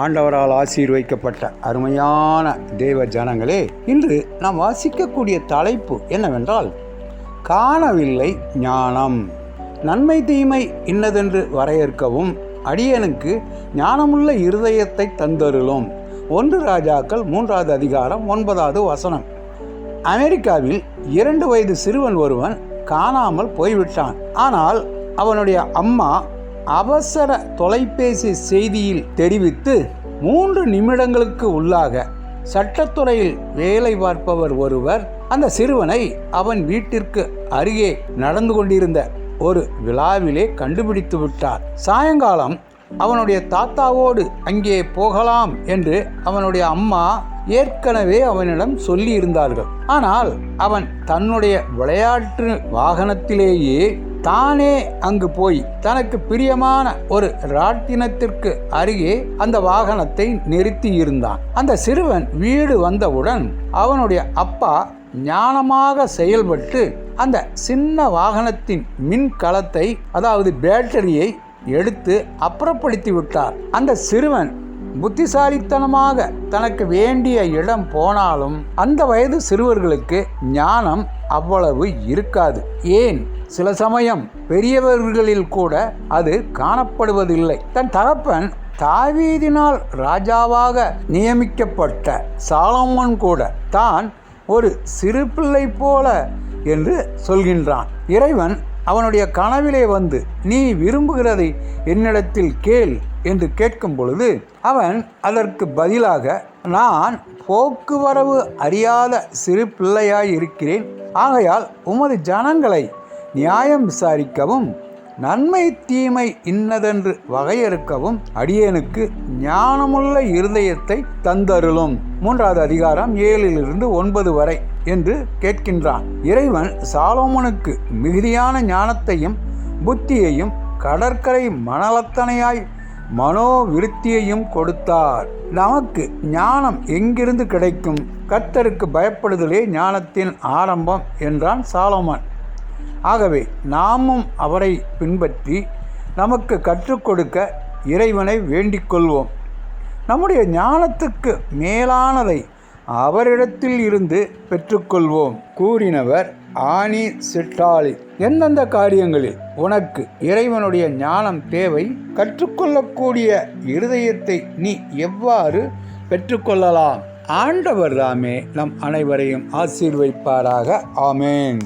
ஆண்டவரால் ஆசீர்வதிக்கப்பட்ட அருமையான தேவ ஜனங்களே, இன்று நாம் வாசிக்கக்கூடிய தலைப்பு என்னவென்றால், காணவில்லை ஞானம். நன்மை தீமை இன்னதென்று வரையறுக்கவும் அடியனுக்கு ஞானமுள்ள இருதயத்தை தந்தருளும். 1 ராஜாக்கள் 3வது அதிகாரம் 9வது வசனம். அமெரிக்காவில் 2 வயது சிறுவன் ஒருவன் காணாமல் போய்விட்டான். ஆனால் அவனுடைய அம்மா அவசர தொலைபேசி செய்தியில் தெரிவித்து 3 நிமிடங்களுக்கு உள்ளாக சட்டத்துறையில் வேலை பார்ப்பவர் ஒருவர் அந்த சிறுவனை அவன் வீட்டிற்கு அருகே நடந்து கொண்டிருந்த ஒரு விழாவிலே கண்டுபிடித்து விட்டார். சாயங்காலம் அவனுடைய தாத்தாவோடு அங்கே போகலாம் என்று அவனுடைய அம்மா ஏற்கனவே அவனிடம் சொல்லி இருந்தார்கள். ஆனால் அவன் தன்னுடைய விளையாட்டு வாகனத்திலேயே தானே அங்கு போய் தனக்கு பிரியமான ஒரு ராட்டினத்திற்கு அருகே அந்த வாகனத்தை நிறுத்தி இருந்தான். அந்த சிறுவன் வீடு வந்தவுடன் அவனுடைய அப்பா ஞானமாக செயல்பட்டு அந்த சின்ன வாகனத்தின் மின்கலத்தை, அதாவது பேட்டரியை எடுத்து அப்புறப்படுத்தி விட்டார். அந்த சிறுவன் புத்திசாலித்தனமாக தனக்கு வேண்டிய இடம் போனாலும் அந்த வயது சிறுவர்களுக்கு ஞானம் அவ்வளவு இருக்காது. ஏன், சில சமயம் பெரியவர்களில் கூட அது காணப்படுவதில்லை. தன் தகப்பன் தாவீதினால் ராஜாவாக நியமிக்கப்பட்ட சாலமோன் கூட தான் ஒரு சிறு பிள்ளை போல என்று சொல்கின்றான். இறைவன் அவனுடைய கனவிலே வந்து, நீ விரும்புகிறதை என்னிடத்தில் கேள் என்று கேட்கும் பொழுது அவன் அதற்கு பதிலாக, நான் போக்குவரவு அறியாத சிறு பிள்ளையாய் இருக்கிறேன். ஆகையால் உமது ஜனங்களை நியாயம் விசாரிக்கவும் நன்மை தீமை இன்னதென்று வகையறுக்கவும் அடியேனுக்கு ஞானமுள்ள இருதயத்தை தந்தருளும். 3வது அதிகாரம் 7லிருந்து 9 வரை என்று கேட்கின்றான். இறைவன் சாலோமோனுக்கு மிகுதியான ஞானத்தையும் புத்தியையும் கடற்கரை மணலத்தனையாய் மனோவிருத்தியையும் கொடுத்தார். நமக்கு ஞானம் எங்கிருந்து கிடைக்கும்? கர்த்தருக்கு பயப்படுதலே ஞானத்தின் ஆரம்பம் என்றான் சாலோமோன். ஆகவே நாமும் அவரை பின்பற்றி நமக்கு கற்றுக் கொடுக்க இறைவனை வேண்டிக் கொள்வோம். நம்முடைய ஞானத்துக்கு மேலானதை அவரிடத்தில் இருந்து பெற்றுக்கொள்வோம். கூறினவர் ஆனி சிட்டாலி. எந்தெந்த காரியங்களில் உனக்கு இறைவனுடைய ஞானம் தேவை? கற்றுக்கொள்ளக்கூடிய இருதயத்தை நீ எவ்வாறு பெற்றுக்கொள்ளலாம்? ஆண்டவர் தாமே நம் அனைவரையும் ஆசீர்வதிப்பாராக. ஆமேன்.